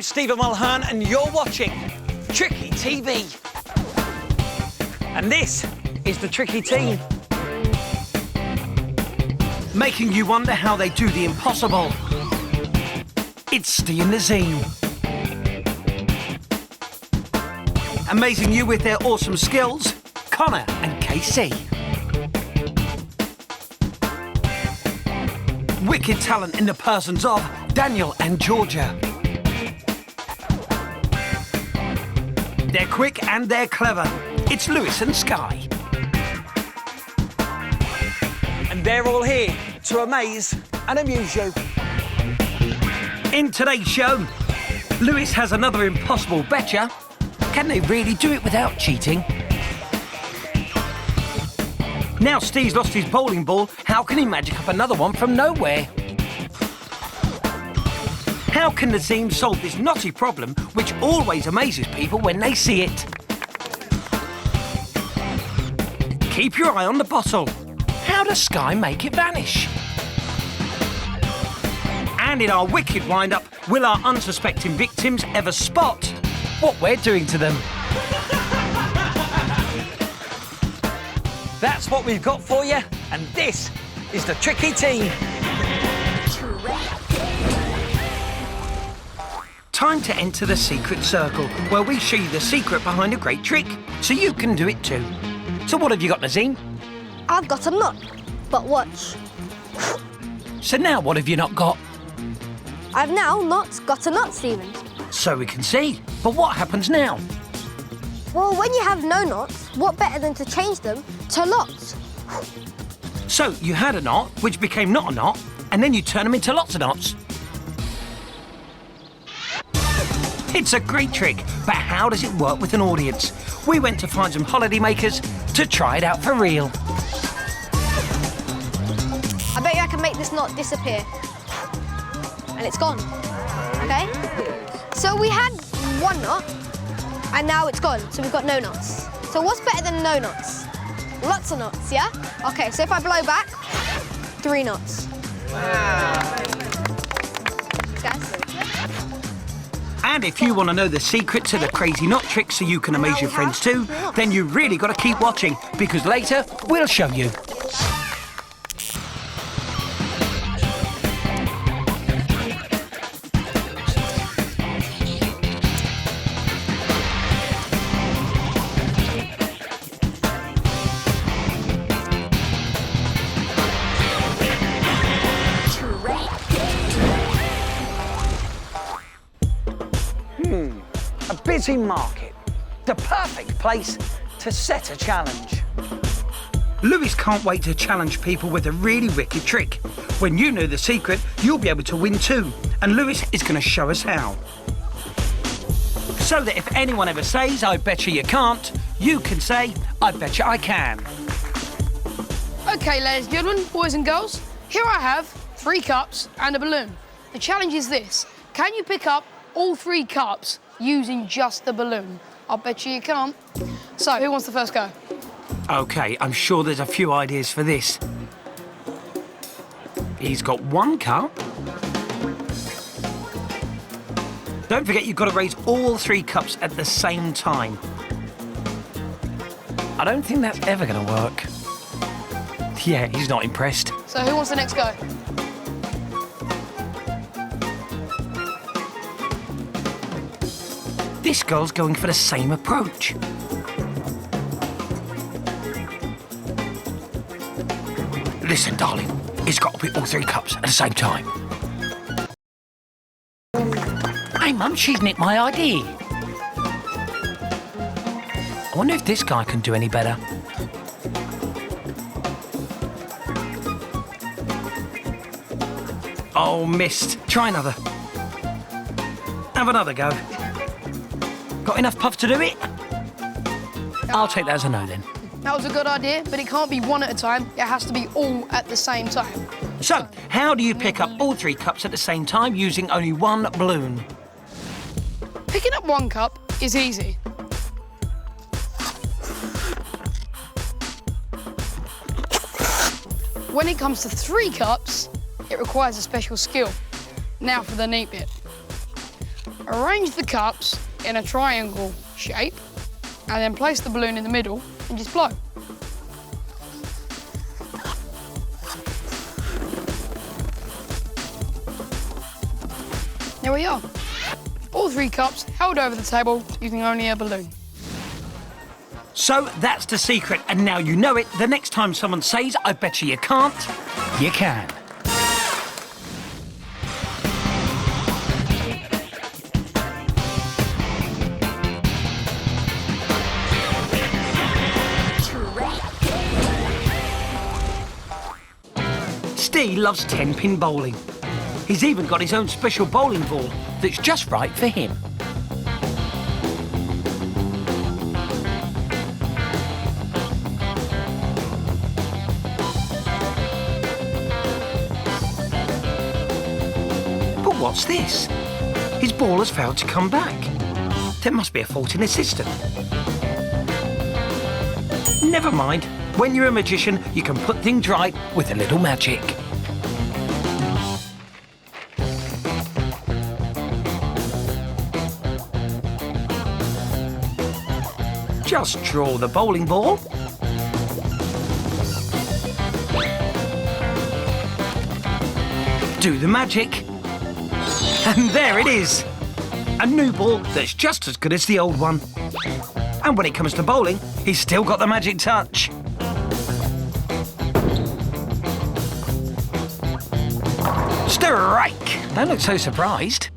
I'm Stephen Mulhern and you're watching Tricky TV. And this is the Tricky Team. Making you wonder how they do the impossible. It's Steve and Nazim. Amazing you with their awesome skills, Connor and KC. Wicked talent in the persons of Daniel and Georgia. They're quick and they're clever. It's Lewis and Sky. And they're all here to amaze and amuse you. In today's show, Lewis has another impossible betcha. Can they really do it without cheating? Now Steve's lost his bowling ball, how can he magic up another one from nowhere? How can Nazim solve this knotty problem which always amazes people when they see it? Keep your eye on the bottle. How does Sky make it vanish? And in our wicked wind-up, will our unsuspecting victims ever spot what we're doing to them? That's what we've got for you, and this is the Tricky Team. Time to enter the secret circle, where we show you the secret behind a great trick, so you can do it too. So what have you got, Nazim? I've got a knot, but watch. So now what have you not got? I've now not got a knot, Stephen. So we can see. But what happens now? Well, when you have no knots, what better than to change them to lots? So you had a knot, which became not a knot, and then you turn them into lots of knots. It's a great trick, but how does it work with an audience? We went to find some holiday makers to try it out for real. I bet you I can make this knot disappear. And it's gone, okay? So we had one knot, and now it's gone, so we've got no knots. So what's better than no knots? Lots of knots, yeah? Okay, so if I blow back, 3 knots. Wow. Guys? And if you want to know the secret to the crazy knot trick so you can amaze your friends too, then you really got to keep watching, because later we'll show you. A busy market, the perfect place to set a challenge. Lewis can't wait to challenge people with a really wicked trick. When you know the secret, you'll be able to win too. And Lewis is going to show us how. So that if anyone ever says, I betcha you can't, you can say, I betcha I can. OK, ladies and gentlemen, boys and girls, here I have 3 cups and a balloon. The challenge is this. Can you pick up all 3 cups using just the balloon? I'll bet you can't. So, who wants to first go? OK, I'm sure there's a few ideas for this. He's got 1 cup. Don't forget you've got to raise all 3 cups at the same time. I don't think that's ever going to work. Yeah, he's not impressed. So, who wants to next go? This girl's going for the same approach. Listen, darling, it's got to be all 3 cups at the same time. Hey, Mum, she's nicked my idea. I wonder if this guy can do any better. Oh, missed. Try another. Have another go. Got enough puff to do it? I'll take that as a no then. That was a good idea, but it can't be 1 at a time. It has to be all at the same time. So, how do you pick up all 3 cups at the same time using only 1 balloon? Picking up 1 cup is easy. When it comes to 3 cups, it requires a special skill. Now for the neat bit. Arrange the cups in a triangle shape and then place the balloon in the middle and just blow. There we are. All 3 cups held over the table using only a balloon. So that's the secret, and now you know it. The next time someone says, I bet you can't, you can. Steve loves 10-pin bowling. He's even got his own special bowling ball that's just right for him. But what's this? His ball has failed to come back. There must be a fault in the system. Never mind. When you're a magician, you can put things right with a little magic. Just draw the bowling ball. Do the magic. And there it is. A new ball that's just as good as the old one. And when it comes to bowling, he's still got the magic touch. Strike! Don't look so surprised.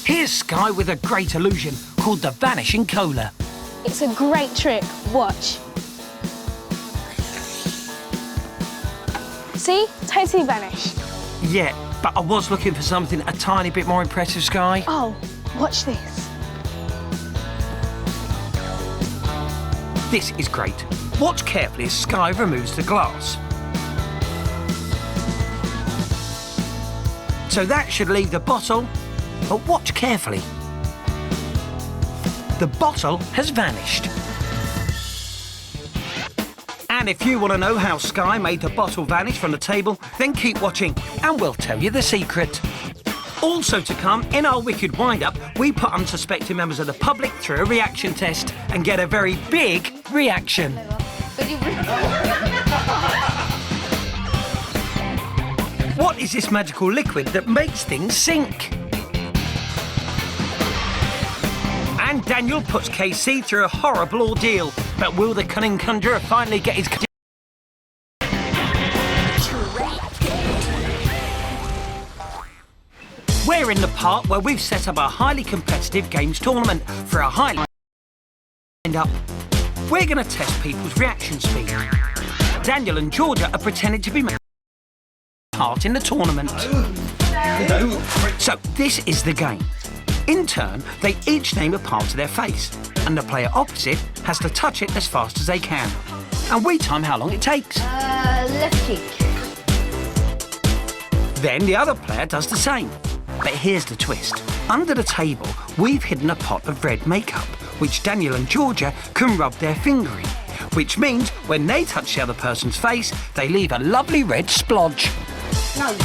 Here's Sky with a great illusion called the Vanishing Cola. It's a great trick. Watch. See? Totally vanished. Yeah, but I was looking for something a tiny bit more impressive, Sky. Oh, watch this. This is great. Watch carefully as Sky removes the glass. So that should leave the bottle, but watch carefully. The bottle has vanished. And if you want to know how Sky made the bottle vanish from the table, then keep watching and we'll tell you the secret. Also to come, in our Wicked Wind-Up, we put unsuspecting members of the public through a reaction test and get a very big reaction. What is this magical liquid that makes things sink? And Daniel puts KC through a horrible ordeal. But will the cunning conjurer finally get his... We're in the part where we've set up a highly competitive games tournament for a highly... up. We're going to test people's reaction speed. Daniel and Georgia are pretending to be part in the tournament. So this is the game. In turn, they each name a part of their face, and the player opposite has to touch it as fast as they can. And we time how long it takes. Left cheek. Then the other player does the same. But here's the twist. Under the table, we've hidden a pot of red makeup, which Daniel and Georgia can rub their finger in, which means when they touch the other person's face, they leave a lovely red splodge. Nose.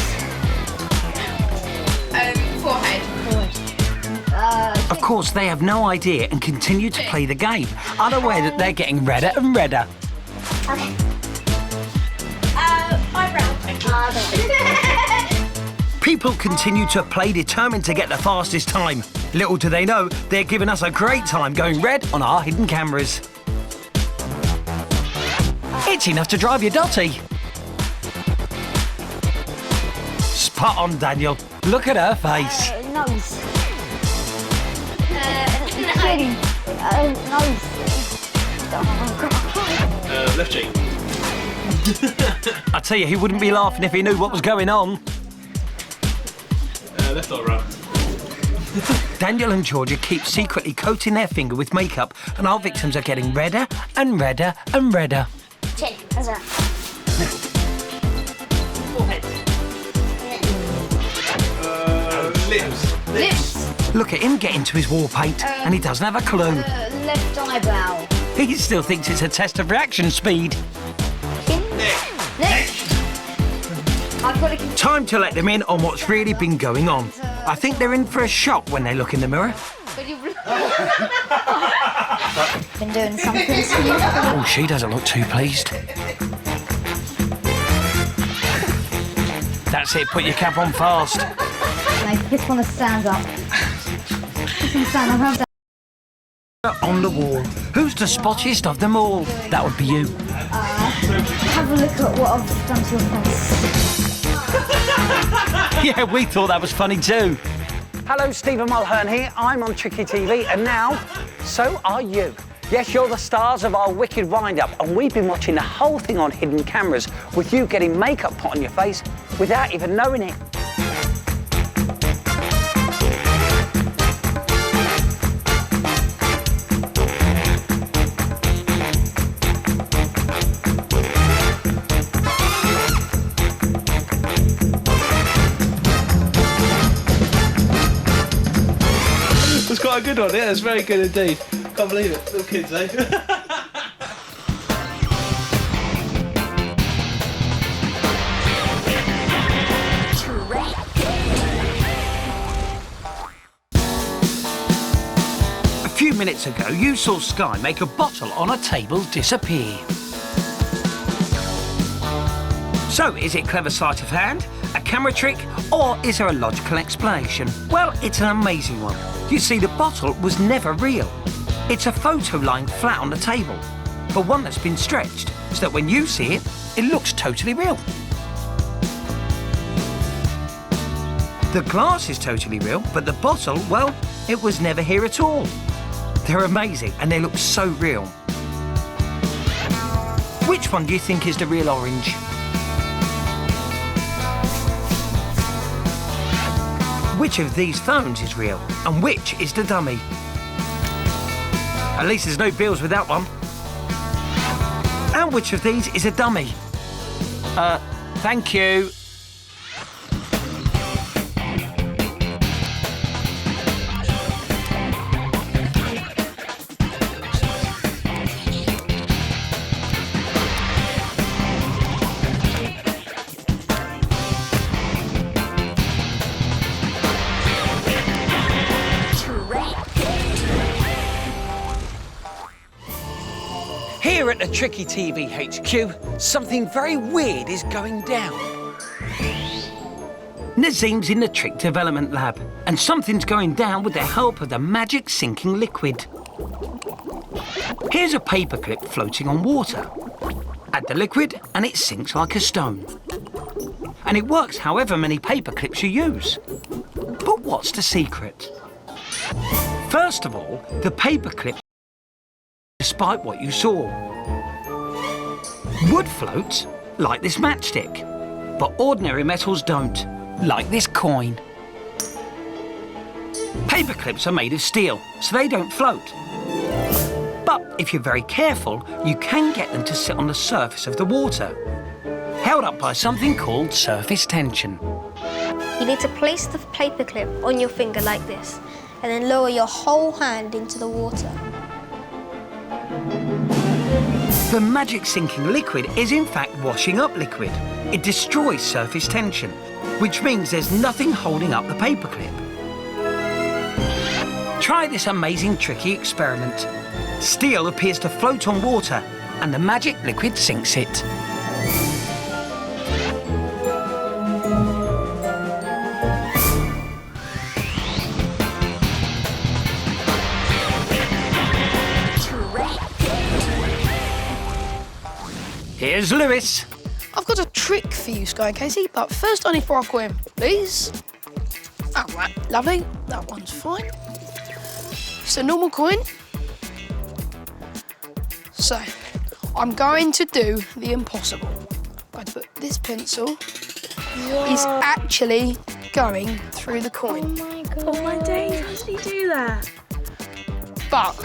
Forehead. Of course, they have no idea and continue to play the game, unaware that they're getting redder and redder. Okay. Eyebrow. People continue to play, determined to get the fastest time. Little do they know, they're giving us a great time going red on our hidden cameras. It's enough to drive you dotty. Spot on, Daniel. Look at her face. Nose. Nose. Left cheek. I tell you, he wouldn't be laughing if he knew what was going on. Left or right? Daniel and Georgia keep secretly coating their finger with makeup, and our victims are getting redder and redder and redder. Chin. That's right. Forehead. Lip. Lips. Look at him get into his war paint, and he doesn't have a clue. Left eyebrow. He still thinks it's a test of reaction speed. Next. I've got to... Time to let them in on what's really been going on. I think they're in for a shock when they look in the mirror. Been doing something to you. Oh, she doesn't look too pleased. That's it, put your cap on fast. I just want to stand up. On the wall. Who's the spottiest of them all? That would be you. Have a look at what I've done to your face. Yeah, we thought that was funny too. Hello, Stephen Mulhern here. I'm on Tricky TV, and now, so are you. Yes, you're the stars of our wicked wind-up, and we've been watching the whole thing on hidden cameras with you getting makeup put on your face without even knowing it. It's quite a good one, yeah, it's very good indeed. Can't believe it, little kids, eh? A few minutes ago, you saw Sky make a bottle on a table disappear. So, is it clever sleight of hand, a camera trick, or is there a logical explanation? Well, it's an amazing one. You see, the bottle was never real. It's a photo lying flat on the table, but one that's been stretched, so that when you see it, it looks totally real. The glass is totally real, but the bottle, well, it was never here at all. They're amazing, and they look so real. Which one do you think is the real orange? Which of these phones is real, and which is the dummy? At least there's no bills with that one. And which of these is a dummy? Thank you. Here at the Tricky TV HQ, something very weird is going down. Nazim's in the Trick Development Lab, and something's going down with the help of the magic sinking liquid. Here's a paperclip floating on water. Add the liquid, and it sinks like a stone. And it works however many paperclips you use. But what's the secret? First of all, the paperclip, despite what you saw. Wood floats, like this matchstick, but ordinary metals don't, like this coin. Paperclips are made of steel, so they don't float. But if you're very careful, you can get them to sit on the surface of the water, held up by something called surface tension. You need to place the paperclip on your finger like this, and then lower your whole hand into the water. The magic sinking liquid is in fact washing up liquid. It destroys surface tension, which means there's nothing holding up the paperclip. Try this amazing tricky experiment. Steel appears to float on water, and the magic liquid sinks it. Here's Lewis. I've got a trick for you, Sky and Casey, but first I need for our coin, please. All right, lovely. That one's fine. It's a normal coin. So, I'm going to do the impossible. I'm going to put this pencil is actually going through the coin. Oh my God. Oh my days, how did he do that? But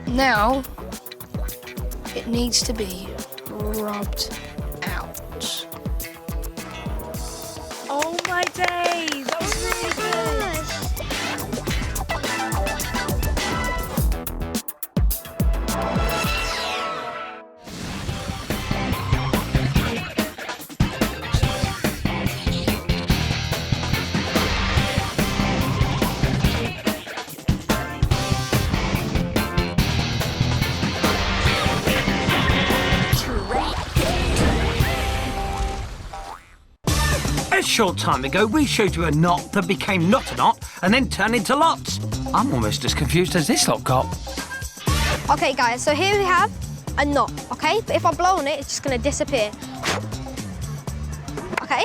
now it needs to be rubbed out. Oh my days, that was really short time ago, we showed you a knot that became not a knot and then turned into lots. I'm almost as confused as this lot got. Okay, guys, so here we have a knot, okay? But if I blow on it, it's just going to disappear. Okay?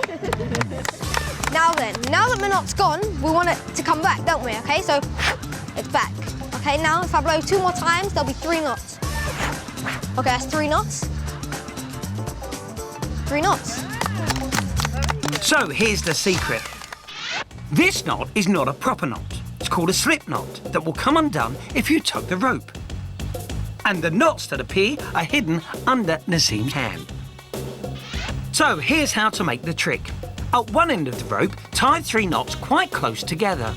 Now then, now that the knot's gone, we want it to come back, don't we? Okay, so it's back. Okay, now if I blow 2 more times, there'll be 3 knots. Okay, that's 3 knots. 3 knots. So here's the secret. This knot is not a proper knot. It's called a slip knot that will come undone if you tug the rope. And the knots that appear are hidden under Naseem's hand. So here's how to make the trick. At one end of the rope, tie 3 knots quite close together.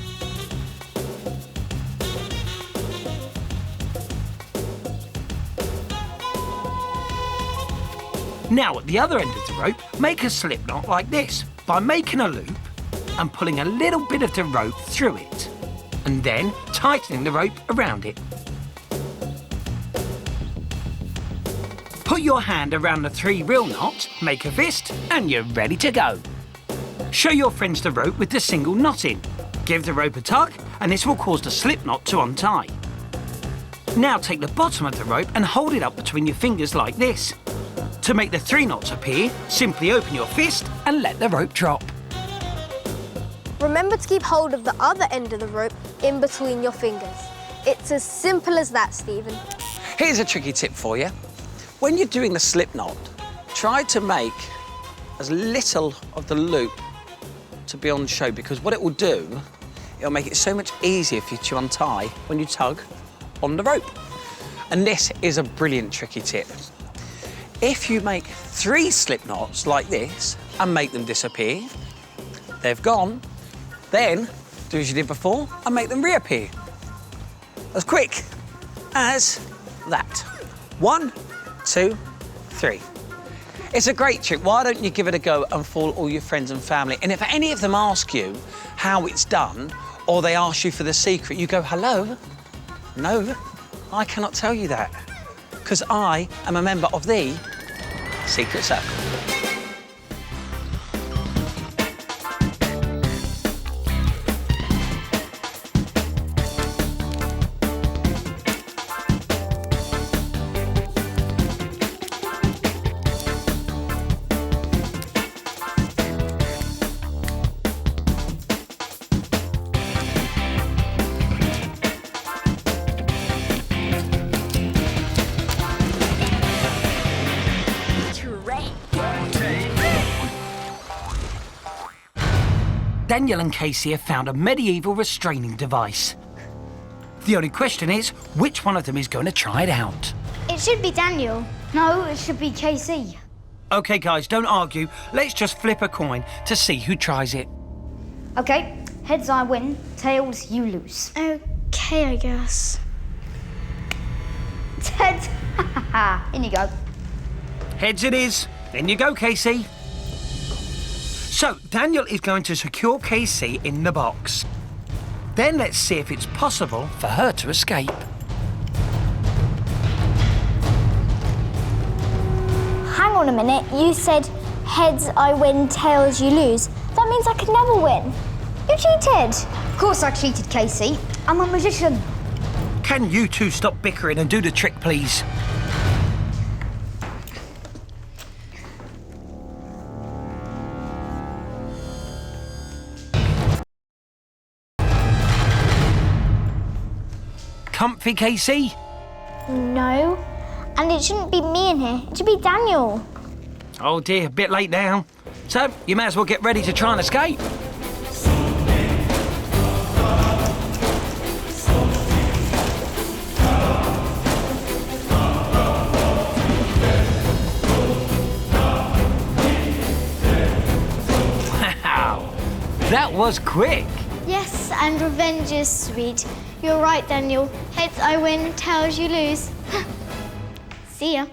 Now at the other end of the rope, make a slip knot like this by making a loop and pulling a little bit of the rope through it, and then tightening the rope around it. Put your hand around the 3 real knots, make a fist, and you're ready to go. Show your friends the rope with the single knot in. Give the rope a tug, and this will cause the slip knot to untie. Now take the bottom of the rope and hold it up between your fingers like this. To make the 3 knots appear, simply open your fist and let the rope drop. Remember to keep hold of the other end of the rope in between your fingers. It's as simple as that, Stephen. Here's a tricky tip for you. When you're doing the slip knot, try to make as little of the loop to be on show, because what it will do, it'll make it so much easier for you to untie when you tug on the rope. And this is a brilliant tricky tip. If you make 3 slip knots like this and make them disappear, they've gone, then do as you did before and make them reappear. As quick as that. 1, 2, 3. It's a great trick. Why don't you give it a go and fool all your friends and family? And if any of them ask you how it's done, or they ask you for the secret, you go, hello? No, I cannot tell you that, because I am a member of the Secret Circle. Daniel and Casey have found a medieval restraining device. The only question is, which one of them is going to try it out? It should be Daniel. No, it should be Casey. OK, guys, don't argue. Let's just flip a coin to see who tries it. OK, heads I win, tails you lose. Okay, I guess. Heads. In you go. Heads it is. In you go, Casey. So, Daniel is going to secure Casey in the box. Then let's see if it's possible for her to escape. Hang on a minute, you said heads I win, tails you lose. That means I could never win. You cheated. Of course I cheated, Casey. I'm a magician. Can you two stop bickering and do the trick, please? Comfy, Casey? No. And it shouldn't be me in here. It should be Daniel. Oh dear, a bit late now. So, you may as well get ready to try and escape. Wow, that was quick. Yes, and revenge is sweet. You're right, Daniel. Heads I win, tails you lose. See ya.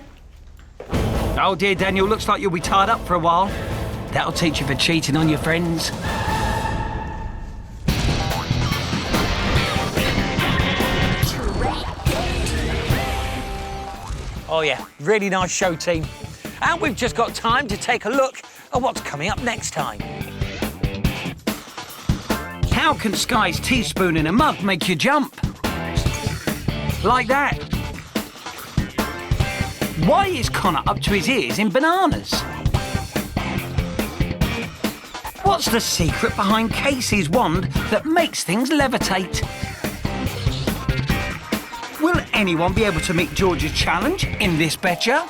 Oh dear, Daniel, looks like you'll be tied up for a while. That'll teach you for cheating on your friends. Oh yeah, really nice show, team. And we've just got time to take a look at what's coming up next time. how can Sky's teaspoon in a mug make you jump? Like that. Why is Connor up to his ears in bananas? What's the secret behind Casey's wand that makes things levitate? Will anyone be able to meet George's challenge in this betcha?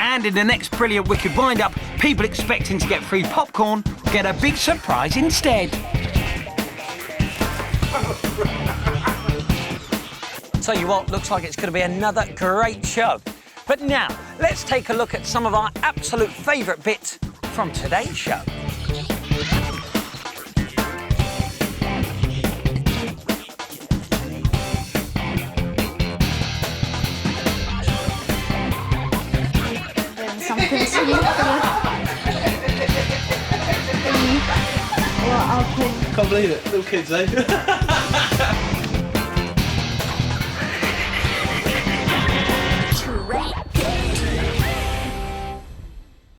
And in the next brilliant Wicked Wind-Up, people expecting to get free popcorn get a big surprise instead. Tell you what, looks like it's going to be another great show. But now, let's take a look at some of our absolute favourite bits from today's show. Something to you. Can't believe it. Little kids, eh?